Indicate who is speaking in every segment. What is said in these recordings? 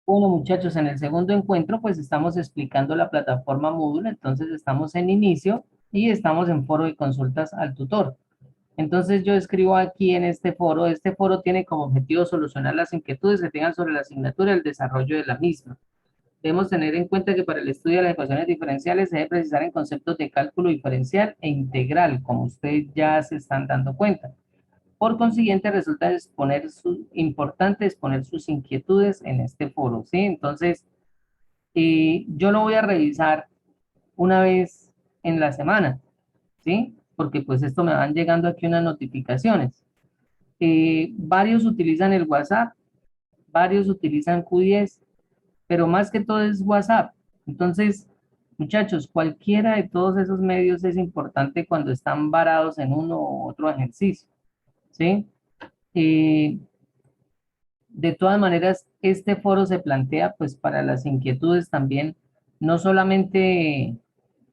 Speaker 1: Bueno, muchachos, en el segundo encuentro, pues estamos explicando la plataforma Moodle, entonces estamos en inicio y estamos en foro de consultas al tutor. Entonces yo escribo aquí en este foro tiene como objetivo solucionar las inquietudes que tengan sobre la asignatura y el desarrollo de la misma. Debemos tener en cuenta que para el estudio de las ecuaciones diferenciales se debe precisar en conceptos de cálculo diferencial e integral, como ustedes ya se están dando cuenta. Por consiguiente, resulta importante exponer sus inquietudes en este foro, ¿sí? Entonces, yo lo voy a revisar una vez en la semana, ¿sí? Porque pues esto me van llegando aquí unas notificaciones. Varios utilizan el WhatsApp, varios utilizan Q10, pero más que todo es WhatsApp. Entonces, muchachos, cualquiera de todos esos medios es importante cuando están varados en uno u otro ejercicio, ¿sí? Eh, De todas maneras, este foro se plantea pues para las inquietudes también, no solamente,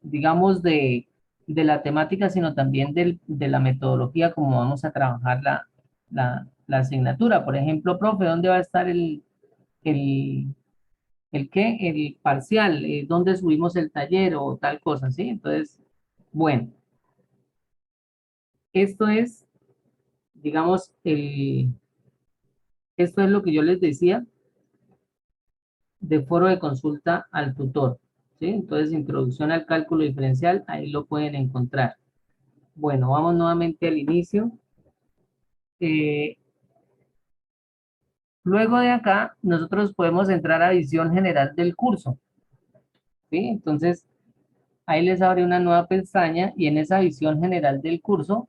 Speaker 1: digamos, de la temática, sino también de la metodología, como vamos a trabajar la asignatura. Por ejemplo, profe, ¿dónde va a estar el, el qué? El parcial, ¿dónde subimos el taller o tal cosa, ¿sí? Entonces, bueno, esto es, digamos, esto es lo que yo les decía de foro de consulta al tutor, ¿sí? Entonces, introducción al cálculo diferencial, ahí lo pueden encontrar. Bueno, vamos nuevamente al inicio. Eh, Luego de acá, nosotros podemos entrar a visión general del curso, ¿sí? Entonces, ahí les abre una nueva pestaña y en esa visión general del curso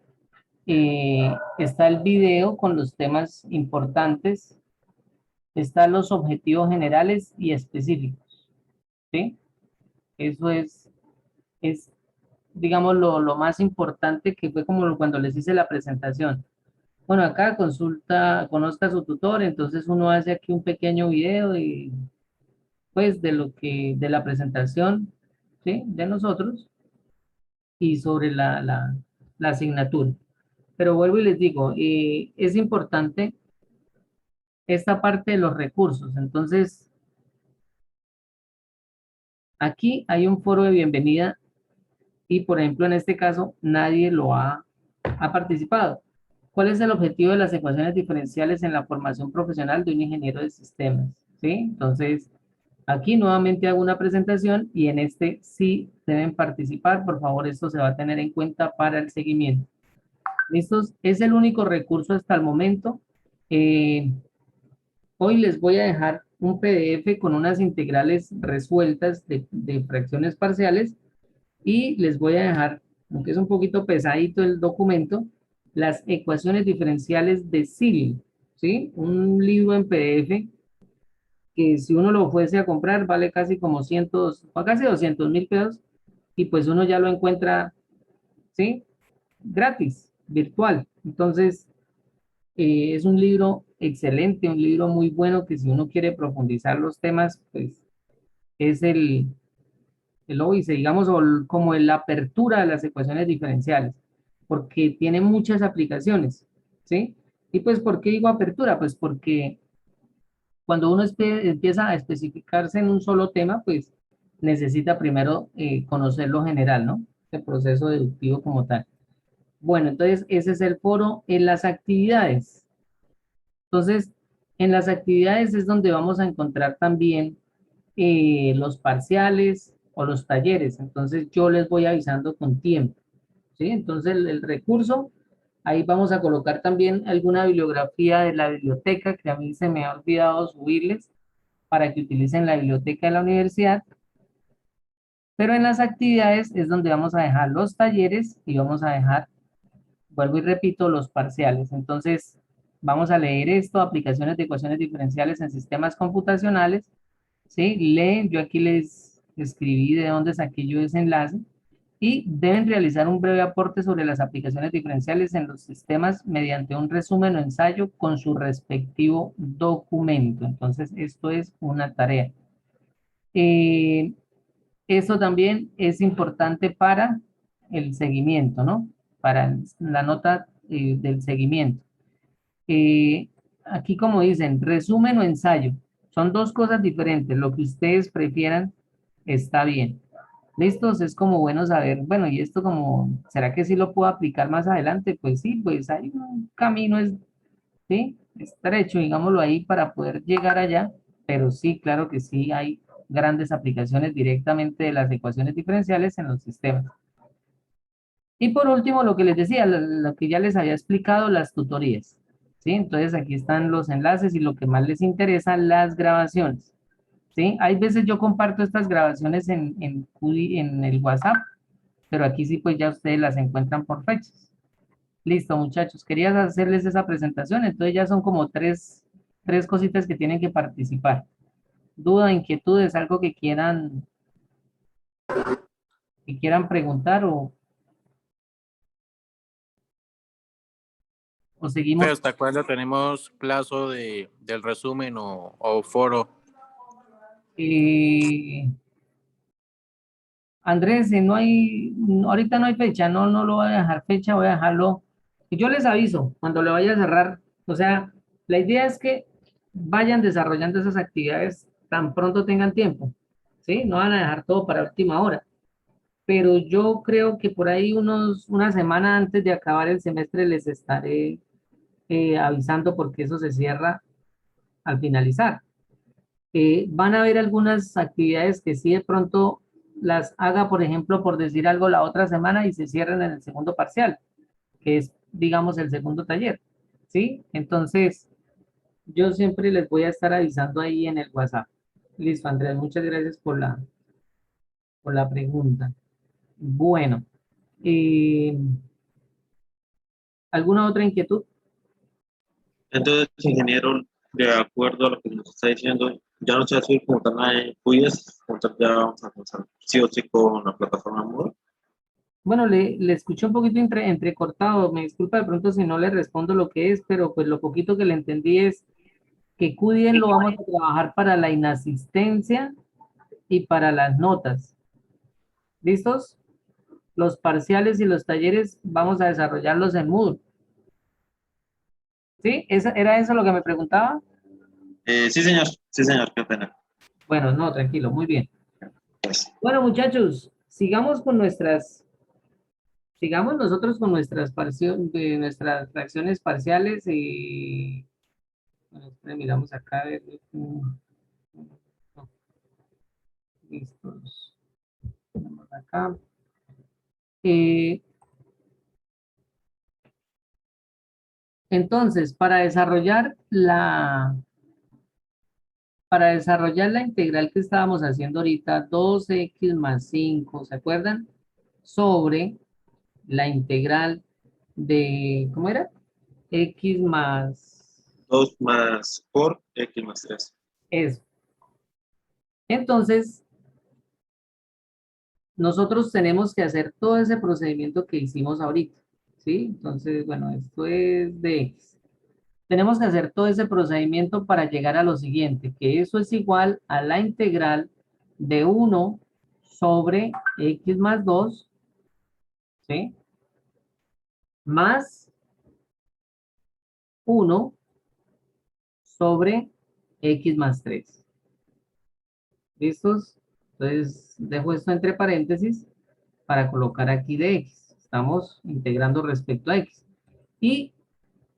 Speaker 1: está el video con los temas importantes, están los objetivos generales y específicos, ¿sí? Eso es digamos, lo más importante que fue como cuando les hice la presentación. Bueno, acá consulta, conozca a su tutor, entonces uno hace aquí un pequeño video y pues de lo que, de la presentación, ¿sí? De nosotros y sobre la asignatura. Pero vuelvo y les digo, es importante esta parte de los recursos. Entonces, aquí hay un foro de bienvenida y, por ejemplo, en este caso, nadie ha participado. ¿Cuál es el objetivo de las ecuaciones diferenciales en la formación profesional de un ingeniero de sistemas? ¿Sí? Entonces, aquí nuevamente hago una presentación y en este sí deben participar. Por favor, esto se va a tener en cuenta para el seguimiento. ¿Listos? Es el único recurso hasta el momento. Eh, Hoy les voy a dejar un PDF con unas integrales resueltas de fracciones parciales y les voy a dejar, aunque es un poquito pesadito el documento, las ecuaciones diferenciales de SIL, ¿sí? Un libro en PDF que si uno lo fuese a comprar vale casi como cientos, o casi 200.000 pesos y pues uno ya lo encuentra, ¿sí? Gratis, virtual. Entonces, es un libro excelente, un libro muy bueno que si uno quiere profundizar los temas, pues es el óbice, digamos, o como la apertura de las ecuaciones diferenciales, porque tiene muchas aplicaciones, ¿sí? Y pues, ¿por qué digo apertura? Pues porque cuando uno empieza a especificarse en un solo tema, pues necesita primero conocer lo general, ¿no? El proceso deductivo como tal. Bueno, entonces ese es el foro en las actividades. Entonces, en las actividades es donde vamos a encontrar también los parciales o los talleres. Entonces yo les voy avisando con tiempo, ¿sí? Entonces el recurso, ahí vamos a colocar también alguna bibliografía de la biblioteca que a mí se me ha olvidado subirles para que utilicen la biblioteca de la universidad. Pero en las actividades es donde vamos a dejar los talleres y vamos a dejar, vuelvo y repito, los parciales. Entonces vamos a leer esto, aplicaciones de ecuaciones diferenciales en sistemas computacionales. ¿Sí? Leen, yo aquí les escribí de dónde saqué yo ese enlace y deben realizar un breve aporte sobre las aplicaciones diferenciales en los sistemas mediante un resumen o ensayo con su respectivo documento. Entonces, esto es una tarea. Eh, Esto también es importante para el seguimiento, ¿no? Para la nota del seguimiento. aquí como dicen, resumen o ensayo. Son dos cosas diferentes. Lo que ustedes prefieran está bien. ¿Listos? Es como bueno saber, bueno, y esto como, ¿será que sí lo puedo aplicar más adelante? Pues sí, pues hay un camino, ¿sí? Estrecho, digámoslo ahí, para poder llegar allá, pero sí, claro que sí hay grandes aplicaciones directamente de las ecuaciones diferenciales en los sistemas. Y por último, lo que les decía, lo que ya les había explicado, las tutorías. ¿Sí? Entonces aquí están los enlaces y lo que más les interesa, las grabaciones. ¿Sí? Hay veces yo comparto estas grabaciones en el WhatsApp, pero aquí sí pues ya ustedes las encuentran por fechas. Listo, muchachos, quería hacerles esa presentación, entonces ya son como tres cositas que tienen que participar. Duda, inquietudes, algo que quieran preguntar o seguimos.
Speaker 2: Pero ¿hasta cuándo tenemos plazo del resumen o foro?
Speaker 1: Eh, Andrés, ahorita no hay fecha, no lo voy a dejar fecha, voy a dejarlo. Yo les aviso cuando le vaya a cerrar. O sea, la idea es que vayan desarrollando esas actividades tan pronto tengan tiempo, ¿sí? No van a dejar todo para última hora. Pero yo creo que por ahí una semana antes de acabar el semestre les estaré avisando porque eso se cierra al finalizar. Van a haber algunas actividades que sí de pronto las haga, por ejemplo, por decir algo, la otra semana y se cierren en el segundo parcial, que es, digamos, el segundo taller, ¿sí? Entonces, yo siempre les voy a estar avisando ahí en el WhatsApp. Listo, Andrés, muchas gracias por la pregunta. Bueno, eh, ¿alguna otra inquietud?
Speaker 3: Entonces, ingeniero, de acuerdo a lo que nos está diciendo, ya no se va a subir como tal a QIS, como tal ya vamos a comenzar sí o sí con la plataforma Moodle.
Speaker 1: Bueno, le escuché un poquito entrecortado, me disculpa de pronto si no le respondo lo que es, pero pues lo poquito que le entendí es que QDIEN lo vamos a trabajar para la inasistencia y para las notas. ¿Listos? Los parciales y los talleres vamos a desarrollarlos en Moodle. ¿Sí? ¿Era eso lo que me preguntaba?
Speaker 3: Sí, señor, qué pena.
Speaker 1: Bueno, no, tranquilo, muy bien.
Speaker 3: Pues,
Speaker 1: Bueno, muchachos, sigamos nosotros con nuestras fracciones parciales y bueno, miramos acá a ver. No, listos. Vamos acá. Eh, entonces, para desarrollar la integral que estábamos haciendo ahorita, 2x más 5, ¿se acuerdan? Sobre la integral de, ¿cómo era? X más
Speaker 3: 2 más por X más 3.
Speaker 1: eso. Entonces, nosotros tenemos que hacer todo ese procedimiento que hicimos ahorita, ¿sí? Entonces, bueno, esto es de X. Tenemos que hacer todo ese procedimiento para llegar a lo siguiente, que eso es igual a la integral de 1 sobre X más 2, ¿sí? Más 1 sobre X más 3. ¿Listos? Entonces, dejo esto entre paréntesis para colocar aquí de X. Estamos integrando respecto a X. Y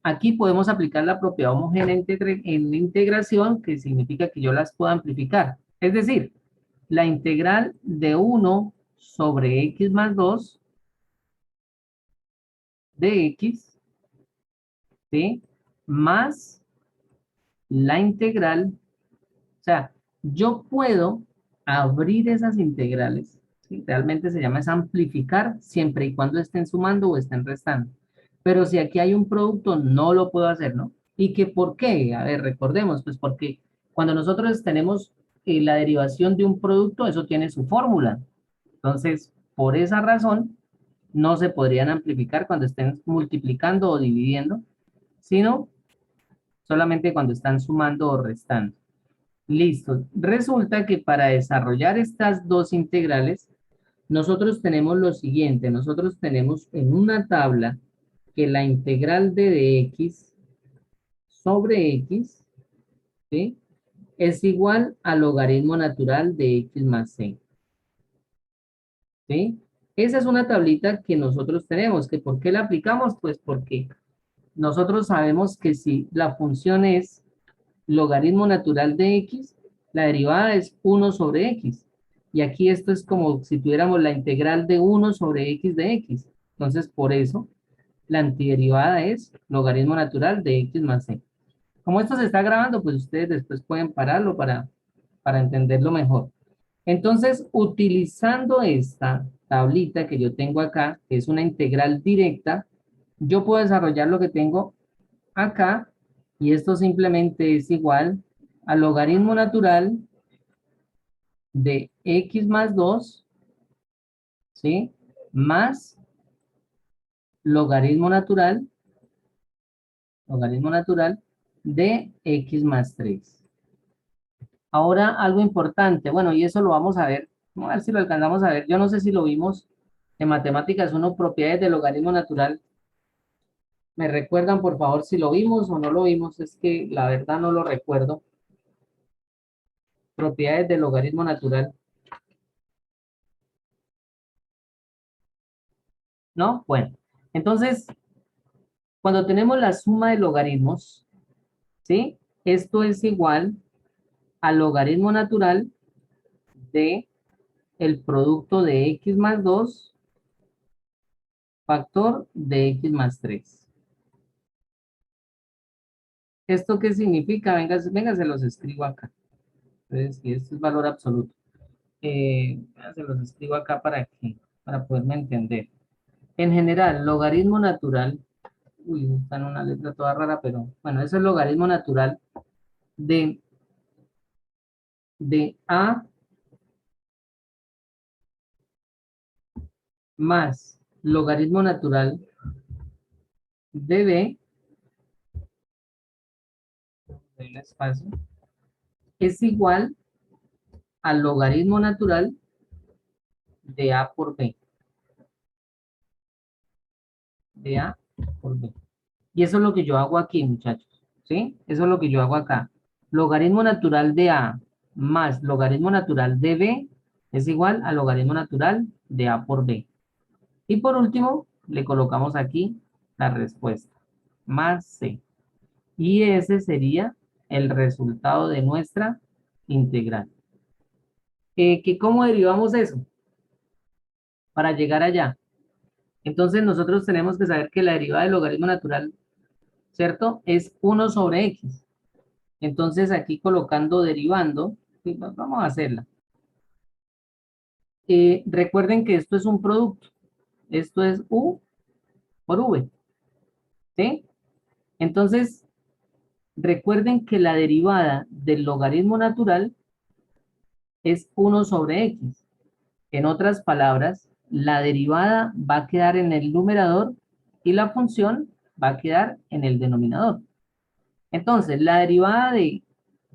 Speaker 1: aquí podemos aplicar la propiedad homogénea en la integración, que significa que yo las puedo amplificar. Es decir, la integral de 1 sobre X más 2 de X, ¿sí? Más la integral, o sea, yo puedo abrir esas integrales, ¿sí? Realmente se llama es amplificar siempre y cuando estén sumando o estén restando. Pero si aquí hay un producto, no lo puedo hacer, ¿no? ¿Y que por qué? A ver, recordemos, pues porque cuando nosotros tenemos la derivación de un producto, eso tiene su fórmula. Entonces, por esa razón, no se podrían amplificar cuando estén multiplicando o dividiendo, sino solamente cuando están sumando o restando. Listo. Resulta que para desarrollar estas dos integrales, nosotros tenemos lo siguiente. Nosotros tenemos en una tabla que la integral de dx sobre X, ¿sí? Es igual al logaritmo natural de X más C. ¿Sí? Esa es una tablita que nosotros tenemos, que ¿por qué la aplicamos? Pues porque nosotros sabemos que si la función es logaritmo natural de X, la derivada es 1 sobre X. Y aquí esto es como si tuviéramos la integral de 1 sobre X de X. Entonces, por eso, la antiderivada es logaritmo natural de X más C. Como esto se está grabando, pues ustedes después pueden pararlo para entenderlo mejor. Entonces, utilizando esta tablita que yo tengo acá, que es una integral directa, yo puedo desarrollar lo que tengo acá, y esto simplemente es igual al logaritmo natural de X más 2, ¿sí? Más logaritmo natural de X más 3. Ahora, algo importante, bueno, y eso lo vamos a ver, vamos a ver si lo alcanzamos a ver. Yo no sé si lo vimos en Matemáticas 1, propiedades del logaritmo natural. ¿Me recuerdan, por favor, si lo vimos o no lo vimos? Es que la verdad no lo recuerdo. Propiedades del logaritmo natural. ¿No? Bueno, entonces, cuando tenemos la suma de logaritmos, ¿sí? Esto es igual al logaritmo natural de el producto de X más 2 factor de X más 3. ¿Esto qué significa? Venga, venga, se los escribo acá. Entonces, y esto es valor absoluto. Se los escribo acá para poderme entender. En general, logaritmo natural, uy, está en una letra toda rara, pero bueno, eso es logaritmo natural de A más logaritmo natural de B, de un espacio, es igual al logaritmo natural de A por B. De A por B. Y eso es lo que yo hago aquí, muchachos. ¿Sí? Eso es lo que yo hago acá. Logaritmo natural de A más logaritmo natural de B es igual al logaritmo natural de A por B. Y por último, le colocamos aquí la respuesta. Más C. Y ese sería el resultado de nuestra integral. ¿Cómo derivamos eso? Para llegar allá. Entonces nosotros tenemos que saber que la derivada del logaritmo natural, ¿cierto? Es 1 sobre X. Entonces aquí colocando derivando, sí, vamos a hacerla. Recuerden que esto es un producto. Esto es U por V. ¿Sí? Entonces, recuerden que la derivada del logaritmo natural es 1 sobre X. En otras palabras, la derivada va a quedar en el numerador y la función va a quedar en el denominador. Entonces, la derivada de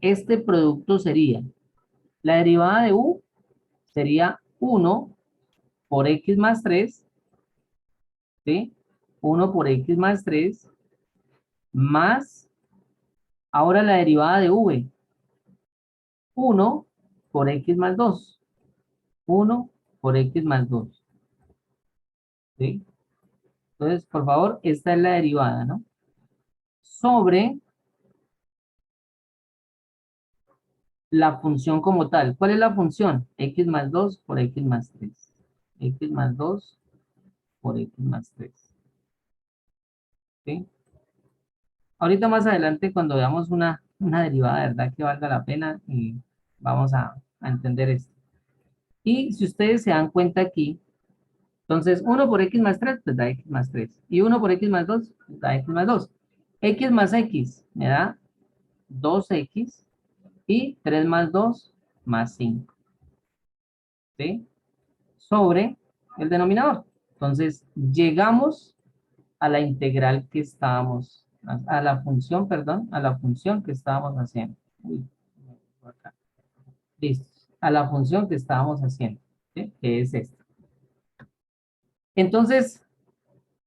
Speaker 1: este producto sería, la derivada de U sería 1 por X más 3, ¿sí? 1 por X más 3, más, ahora la derivada de V, 1 por X más 2, 1 por X más 2, ¿sí? Entonces, por favor, esta es la derivada, ¿no? Sobre la función como tal. ¿Cuál es la función? X más 2 por X más 3. X más 2 por X más 3. ¿Sí? Ahorita más adelante, cuando veamos una derivada de verdad que valga la pena, vamos a entender esto. Y si ustedes se dan cuenta aquí, entonces 1 por X más 3, pues da X más 3. Y 1 por X más 2, pues da X más 2. X más X me da 2X y 3 más 2 más 5. ¿Sí? Sobre el denominador. Entonces, llegamos a la integral que estábamos, a la función, perdón, a la función que estábamos haciendo. Uy, acá. Listo. A la función que estábamos haciendo, ¿sí? Que es esta. Entonces,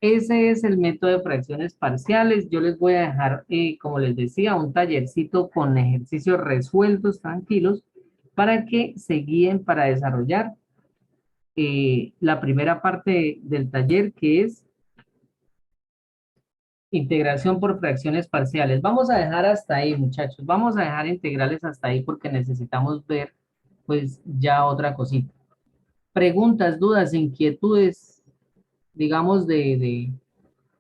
Speaker 1: ese es el método de fracciones parciales. Yo les voy a dejar, como les decía, un tallercito con ejercicios resueltos, tranquilos, para que se guíen para desarrollar la primera parte del taller, que es integración por fracciones parciales. Vamos a dejar hasta ahí, muchachos. Vamos a dejar integrales hasta ahí porque necesitamos ver, pues, ya otra cosita. Preguntas, dudas, inquietudes, digamos,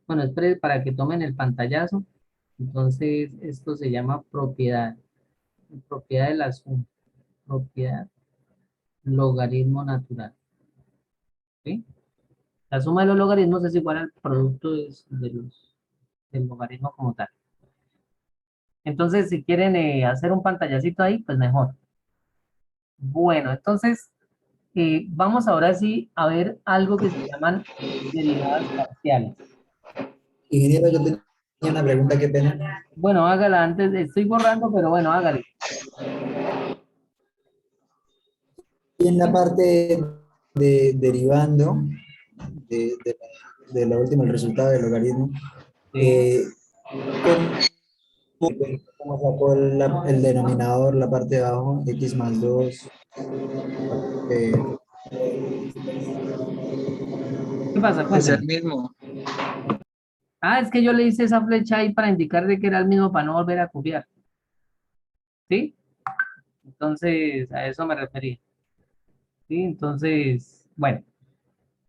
Speaker 1: bueno, espere para que tomen el pantallazo. Entonces, esto se llama propiedad. Propiedad del asunto. Propiedad, logaritmo natural. ¿Sí? La suma de los logaritmos es igual al producto del logaritmo como tal. Entonces, si quieren hacer un pantallacito ahí, pues mejor. Bueno, entonces, vamos ahora sí a ver algo que se llaman derivadas parciales.
Speaker 4: Ingeniero, yo tenía una pregunta, qué pena.
Speaker 1: Bueno, hágala antes, estoy borrando, pero bueno, hágale.
Speaker 4: Y en la parte de derivando de lo último, el resultado del logaritmo,
Speaker 1: Sí.
Speaker 4: ¿cómo sacó el denominador, la parte de abajo, x más 2?
Speaker 1: ¿Qué pasa?
Speaker 5: Es el
Speaker 1: Cuéntame.
Speaker 5: mismo.
Speaker 1: Ah, es que yo le hice esa flecha ahí para indicar de que era el mismo para no volver a copiar. ¿Sí? Entonces, a eso me refería. ¿Sí? Entonces, bueno,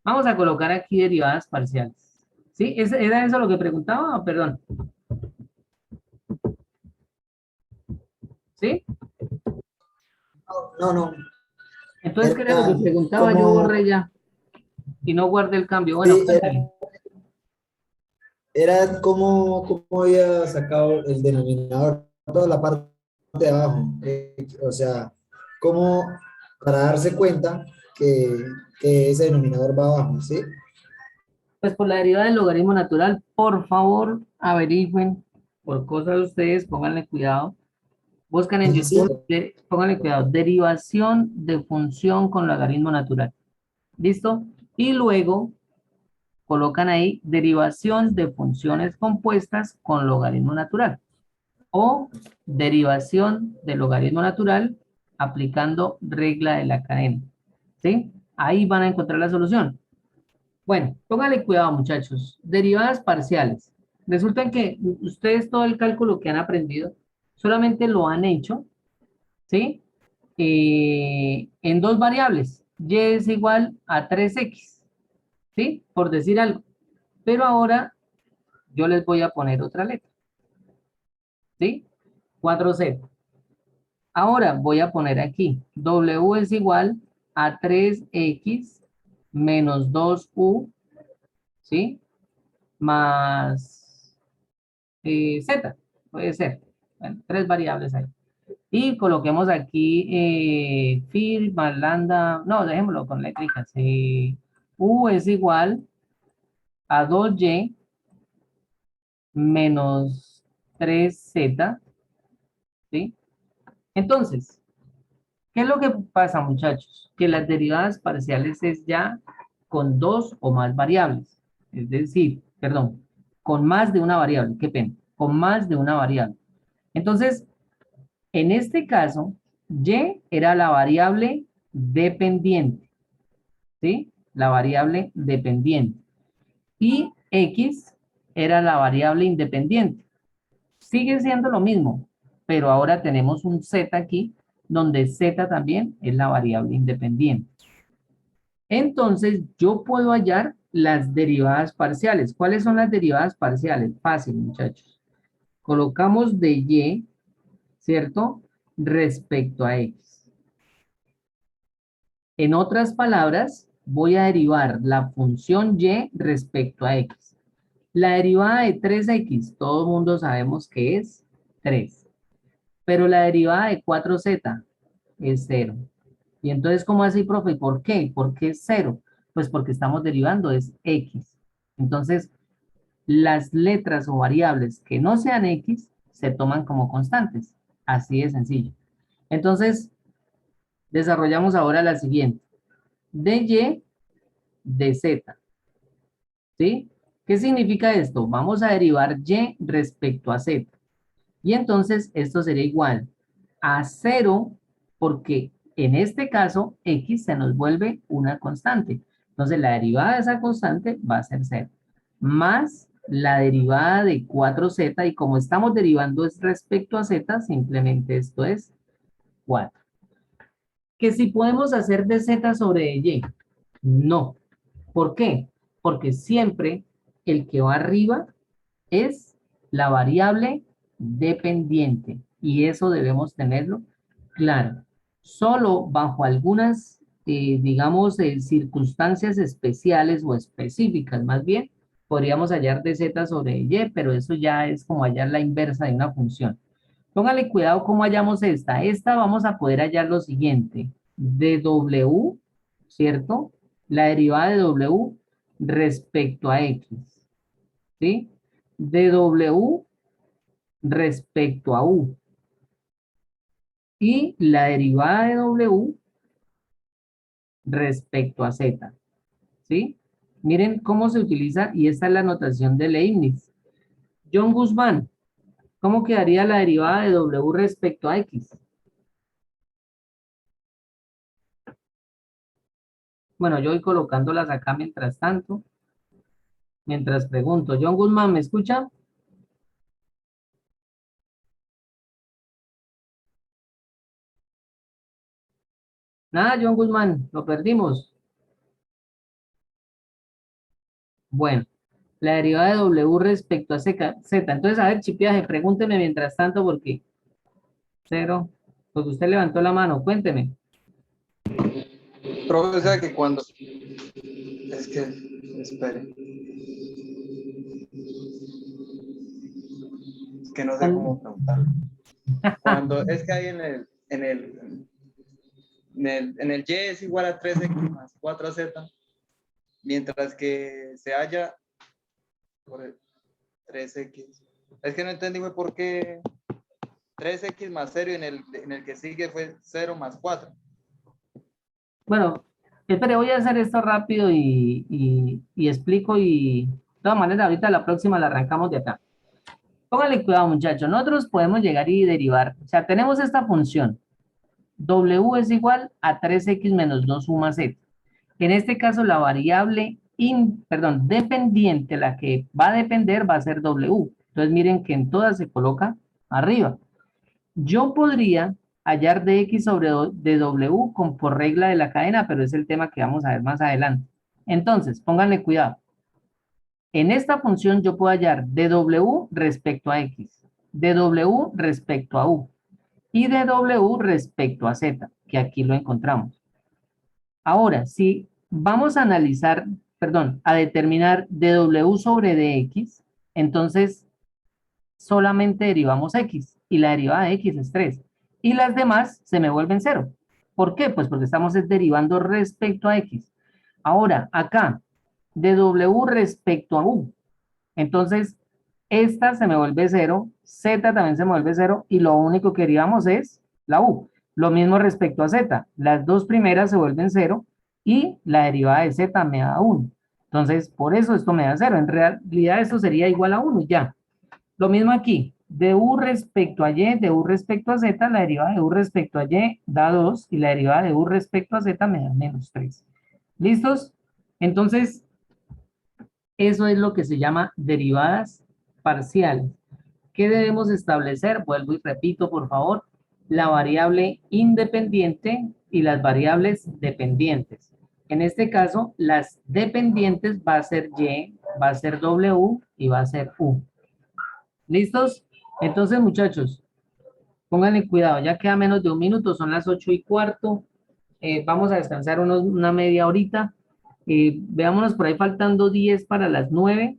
Speaker 1: vamos a colocar aquí derivadas parciales. ¿Sí? ¿Era eso lo que preguntaba? Perdón. ¿Sí?
Speaker 4: No, no,
Speaker 1: Entonces, ¿qué era lo
Speaker 4: era
Speaker 1: que preguntaba? Yo
Speaker 4: como,
Speaker 1: borré ya y no guardé el cambio. Bueno,
Speaker 4: sí,
Speaker 1: cuéntame.
Speaker 4: era como había sacado el denominador, toda la parte de abajo. O sea, como para darse cuenta que ese denominador va abajo, ¿sí?
Speaker 1: Pues por la derivada del logaritmo natural, por favor, averigüen por cosas de ustedes, pónganle cuidado. Buscan en
Speaker 4: Sí,
Speaker 1: YouTube, pónganle cuidado, derivación de función con logaritmo natural. ¿Listo? Y luego colocan ahí derivación de funciones compuestas con logaritmo natural. O derivación del logaritmo natural aplicando regla de la cadena. ¿Sí? Ahí van a encontrar la solución. Bueno, póngale cuidado, muchachos. Derivadas parciales. Resulta que ustedes todo el cálculo que han aprendido solamente lo han hecho, ¿sí? En dos variables. Y es igual a 3x, ¿sí? Por decir algo. Pero ahora yo les voy a poner otra letra, ¿sí? 4z. Ahora voy a poner aquí, w es igual a 3x menos 2u, ¿sí? Más z, puede ser. Bueno, tres variables ahí. Y coloquemos aquí phi más lambda, no, dejémoslo con letricas. U es igual a 2y menos 3z, ¿sí? Entonces, ¿qué es lo que pasa, muchachos? Que las derivadas parciales es ya con dos o más variables. Es decir, perdón, con más de una variable, qué pena, con más de una variable. Entonces, en este caso, y era la variable dependiente, ¿sí? La variable dependiente. Y x era la variable independiente. Sigue siendo lo mismo, pero ahora tenemos un z aquí, donde z también es la variable independiente. Entonces, yo puedo hallar las derivadas parciales. ¿Cuáles son las derivadas parciales? Fácil, muchachos. Colocamos de y, ¿cierto? Respecto a x. En otras palabras, voy a derivar la función y respecto a x. La derivada de 3x, todo el mundo sabemos que es 3. Pero la derivada de 4z es 0. Y entonces, ¿cómo así, profe? ¿Por qué? ¿Por qué es 0? Pues porque estamos derivando es x. Entonces, las letras o variables que no sean x se toman como constantes. Así de sencillo. Entonces, desarrollamos ahora la siguiente. dy de z, ¿sí? ¿Qué significa esto? Vamos a derivar y respecto a z. Y entonces esto sería igual a 0 porque en este caso x se nos vuelve una constante. Entonces la derivada de esa constante va a ser 0. Más la derivada de 4z y como estamos derivando es respecto a z, simplemente esto es 4. ¿Que si podemos hacer de z sobre y? No. ¿Por qué? Porque siempre el que va arriba es la variable dependiente y eso debemos tenerlo claro. Solo bajo algunas, digamos, circunstancias especiales o específicas, más bien, podríamos hallar de z sobre y, pero eso ya es como hallar la inversa de una función. Póngale cuidado cómo hallamos esta. Esta vamos a poder hallar lo siguiente. De w, ¿cierto? La derivada de w respecto a x, ¿sí? De w respecto a u. Y la derivada de w respecto a z, ¿sí? Miren cómo se utiliza, y esta es la notación de Leibniz. John Guzmán, ¿cómo quedaría la derivada de w respecto a x? Bueno, yo voy colocándolas acá mientras tanto, mientras pregunto. John Guzmán, ¿me escucha? Nada, John Guzmán, lo perdimos. Bueno, la derivada de w respecto a z. Entonces, a ver, chipiaje, pregúnteme mientras tanto porque 0, porque usted levantó la mano, cuénteme.
Speaker 5: Profe, o sea que cuando... Es que... Espere. Es que no sé cómo preguntarlo. Cuando es que hay en el y es igual a 3x más 4z, mientras que se halla por el 3x. Es que no entendí por qué 3x más 0 y en el que sigue fue 0 más 4.
Speaker 1: Bueno, espere, voy a hacer esto rápido y explico y de todas maneras ahorita la próxima la arrancamos de acá. Póngale cuidado, muchachos. Nosotros podemos llegar y derivar. O sea, tenemos esta función. W es igual a 3x menos 2 suma z. En este caso, la variable dependiente, la que va a depender, va a ser W. Entonces, miren que en todas se coloca arriba. Yo podría hallar de x sobre de w por regla de la cadena, pero es el tema que vamos a ver más adelante. Entonces, pónganle cuidado. En esta función yo puedo hallar de w respecto a x, de w respecto a u y de w respecto a z, que aquí lo encontramos. Ahora, si vamos a analizar, perdón, a determinar de w sobre dx, entonces solamente derivamos x y la derivada de x es 3. Y las demás se me vuelven 0. ¿Por qué? Pues porque estamos derivando respecto a x. Ahora, acá, de w respecto a u. Entonces, esta se me vuelve 0, z también se me vuelve 0 y lo único que derivamos es la u. Lo mismo respecto a z. Las dos primeras se vuelven 0 y la derivada de z me da 1. Entonces, por eso esto me da 0. En realidad esto sería igual a 1 y ya. Lo mismo aquí, de u respecto a y, de u respecto a z, la derivada de u respecto a y da 2 y la derivada de u respecto a z me da menos 3. ¿Listos? Entonces, eso es lo que se llama derivadas parciales. ¿Qué debemos establecer? Vuelvo y repito, por favor, la variable independiente y las variables dependientes. En este caso, las dependientes va a ser y, va a ser w y va a ser u. ¿Listos? Entonces, muchachos, pónganle cuidado, ya queda menos de un minuto, son las 8:15. Vamos a descansar una media horita. Veámonos por ahí faltando 10 para las 9,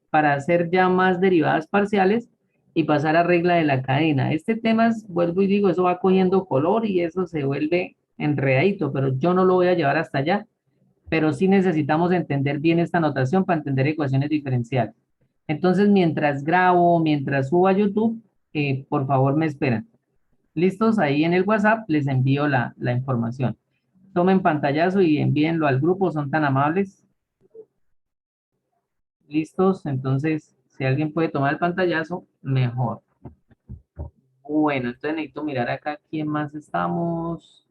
Speaker 1: para hacer ya más derivadas parciales y pasar a regla de la cadena. Este tema, vuelvo y digo, eso va cogiendo color y eso se vuelve enredadito, pero yo no lo voy a llevar hasta allá. Pero sí necesitamos entender bien esta notación para entender ecuaciones diferenciales. Entonces, mientras grabo, mientras subo a YouTube, por favor me esperan. ¿Listos? Ahí en el WhatsApp les envío la información. Tomen pantallazo y envíenlo al grupo, son tan amables. ¿Listos? Entonces, si alguien puede tomar el pantallazo, mejor. Bueno, entonces necesito mirar acá quién más estamos.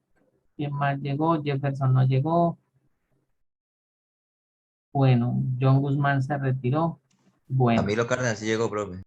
Speaker 1: ¿Quién más llegó? Jefferson no llegó. Bueno, John Guzmán se retiró. Bueno.
Speaker 6: Camilo Cárdenas sí llegó, profe.